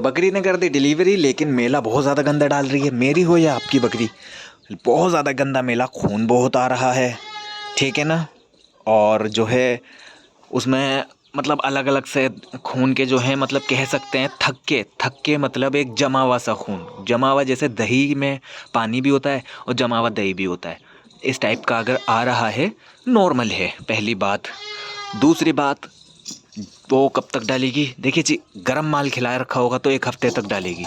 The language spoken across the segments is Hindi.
बकरी ने कर दी डिलीवरी, लेकिन मेला बहुत ज़्यादा गंदा डाल रही है, मेरी हो या आपकी बकरी। बहुत ज़्यादा गंदा मेला, खून बहुत आ रहा है, ठीक है ना। और जो है उसमें मतलब अलग अलग से खून के जो है मतलब कह सकते हैं थक्के थक्के, मतलब एक जमा हुआ सा खून, जमा हुआ जैसे दही में पानी भी होता है और जमा हुआ दही भी होता है, इस टाइप का अगर आ रहा है नॉर्मल है, पहली बात। दूसरी बात, वो कब तक डालेगी? देखिए जी, गरम माल खिलाया रखा होगा तो 1 हफ्ते तक डालेगी,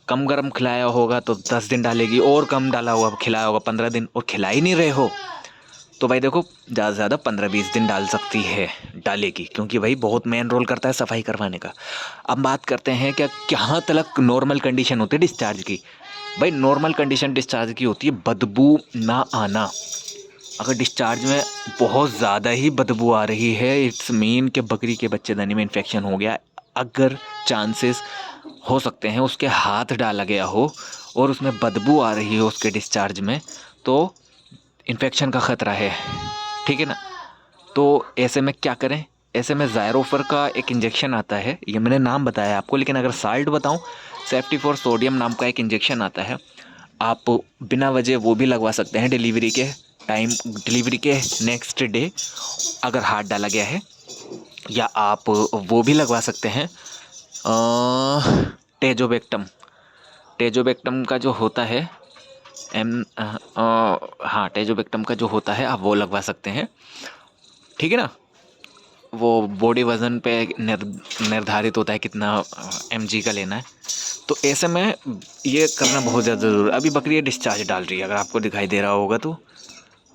कम गरम खिलाया होगा तो 10 दिन डालेगी, और कम डाला हुआ खिलाया होगा 15 दिन, और खिला ही नहीं रहे हो तो भाई देखो ज़्यादा से ज़्यादा 15-20 दिन डाल सकती है, डालेगी, क्योंकि भाई बहुत मेन रोल करता है सफाई करवाने का। अब बात करते हैं क्या कहाँ तक नॉर्मल कंडीशन होती है डिस्चार्ज की। भाई नॉर्मल कंडीशन डिस्चार्ज की होती है बदबू ना आना। अगर डिस्चार्ज में बहुत ज़्यादा ही बदबू आ रही है, इट्स मीन कि बकरी के बच्चेदानी में इन्फेक्शन हो गया। अगर चांसेस हो सकते हैं उसके हाथ डाला गया हो और उसमें बदबू आ रही हो उसके डिस्चार्ज में, तो इन्फेक्शन का ख़तरा है, ठीक है ना। तो ऐसे में क्या करें? ऐसे में ज़ायरोफर का एक इंजेक्शन आता है, ये मैंने नाम बताया आपको, लेकिन अगर साल्ट बताऊं, सेफ्टी फॉर सोडियम नाम का एक इंजेक्शन आता है, आप बिना वजह वो भी लगवा सकते हैं डिलीवरी के टाइम, डिलीवरी के नेक्स्ट डे अगर हाथ डाला गया है, या आप वो भी लगवा सकते हैं टेजोबेक्टम। टेजोबेक्टम का जो होता है हाँ, टेजोबेक्टम का जो होता है आप वो लगवा सकते हैं, ठीक है ना। वो बॉडी वज़न पे निर्धारित होता है कितना mg का लेना है। तो ऐसे में ये करना बहुत ज़्यादा ज़रूरी है। अभी बकरी ये डिस्चार्ज डाल रही है, अगर आपको दिखाई दे रहा होगा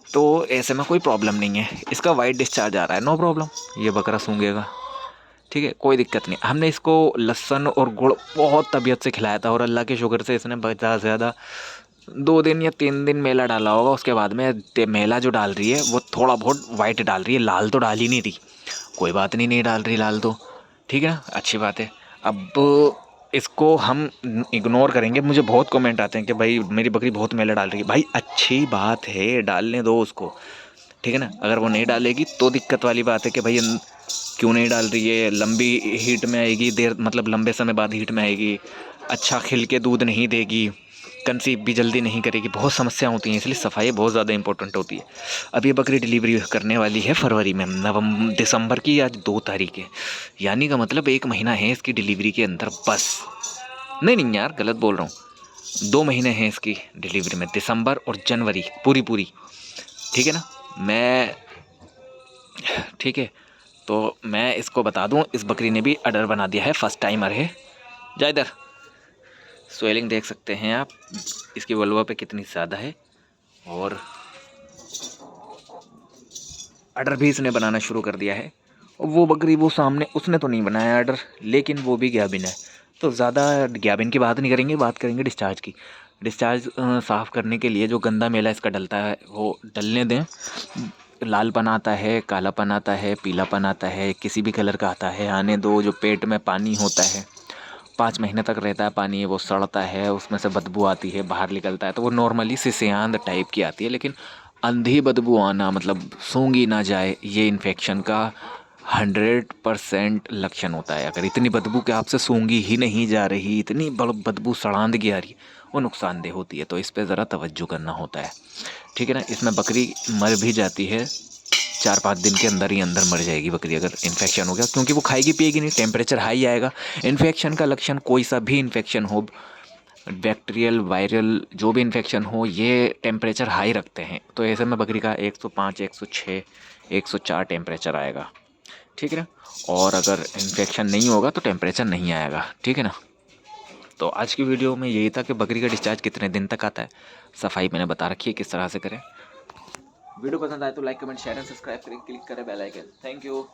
तो ऐसे में कोई प्रॉब्लम नहीं है, इसका वाइट डिस्चार्ज आ रहा है, नो प्रॉब्लम, ये बकरा सूंघेगा, ठीक है, कोई दिक्कत नहीं। हमने इसको लहसुन और गुड़ बहुत तबीयत से खिलाया था, और अल्लाह के शुक्र से इसने ज़्यादा से ज़्यादा 2 दिन या 3 दिन मेला डाला होगा। उसके बाद में मेला जो डाल रही है वो थोड़ा बहुत वाइट डाल रही है, लाल तो डाल ही नहीं रही। कोई बात नहीं, नहीं डाल रही लाल तो, ठीक है ना, अच्छी बात है। अब इसको हम इग्नोर करेंगे। मुझे बहुत कमेंट आते हैं कि भाई मेरी बकरी बहुत मेला डाल रही है। भाई अच्छी बात है, डालने दो उसको, ठीक है ना। अगर वो नहीं डालेगी तो दिक्कत वाली बात है कि भाई क्यों नहीं डाल रही है, लंबी हीट में आएगी, देर मतलब लंबे समय बाद हीट में आएगी, अच्छा खिल के दूध नहीं देगी, कंसीव भी जल्दी नहीं करेगी, बहुत समस्या होती हैं, इसलिए सफाई बहुत ज़्यादा इंपॉर्टेंट होती है। अब ये बकरी डिलीवरी करने वाली है फरवरी में, दिसंबर की आज 2 तारीख है, यानी का मतलब 1 महीना है इसकी डिलीवरी के अंदर बस। नहीं नहीं यार, गलत बोल रहा हूँ, 2 महीने हैं इसकी डिलीवरी में, दिसंबर और जनवरी पूरी पूरी, ठीक है ना। मैं ठीक है, तो मैं इसको बता दूं, इस बकरी ने भी अडर बना दिया है, फर्स्ट टाइमर है। जा इधर, स्वेलिंग देख सकते हैं आप इसकी वल्वा पे कितनी ज़्यादा है, और अडर भी इसने बनाना शुरू कर दिया है। और वो बकरी वो सामने, उसने तो नहीं बनाया अडर, लेकिन वो भी ग्याबिन है। तो ज़्यादा ग्याबिन की बात नहीं करेंगे, बात करेंगे डिस्चार्ज की। डिस्चार्ज साफ़ करने के लिए जो गंदा मेला इसका डलता है वो डलने दें। लालपन आता है, कालापन आता है, पीलापन आता है, किसी भी कलर का आता है, आने दो। जो पेट में पानी होता है 5 महीने तक रहता है पानी, वो सड़ता है, उसमें से बदबू आती है, बाहर निकलता है, तो वो नॉर्मली सिसेआंद टाइप की आती है। लेकिन अंधी बदबू आना मतलब सूंघी ना जाए, ये इन्फेक्शन का 100% लक्षण होता है। अगर इतनी बदबू के आपसे सूंघी ही नहीं जा रही, इतनी बदबू सड़ांद की आ रही है, वो नुकसानदेह होती है, तो इस पर ज़रा तवज्जो करना होता है, ठीक है ना। इसमें बकरी मर भी जाती है, 4-5 दिन के अंदर ही अंदर मर जाएगी बकरी अगर इन्फेक्शन हो गया, क्योंकि वो खाएगी पिएगी नहीं, टेम्परेचर हाई आएगा। इन्फेक्शन का लक्षण कोई सा भी इन्फेक्शन हो, बैक्टीरियल वायरल जो भी इन्फेक्शन हो, ये टेम्परेचर हाई रखते हैं। तो ऐसे में बकरी का 105, 106, 104 टेम्परेचर आएगा, ठीक है ना। और अगर इन्फेक्शन नहीं होगा तो टेम्परेचर नहीं आएगा, ठीक है ना। तो आज की वीडियो में यही था कि बकरी का डिस्चार्ज कितने दिन तक आता है, सफाई मैंने बता रखी है किस तरह से करें। वीडियो पसंद आए तो like comment share and subscribe करें, क्लिक करें बेल आइकन। Thank you.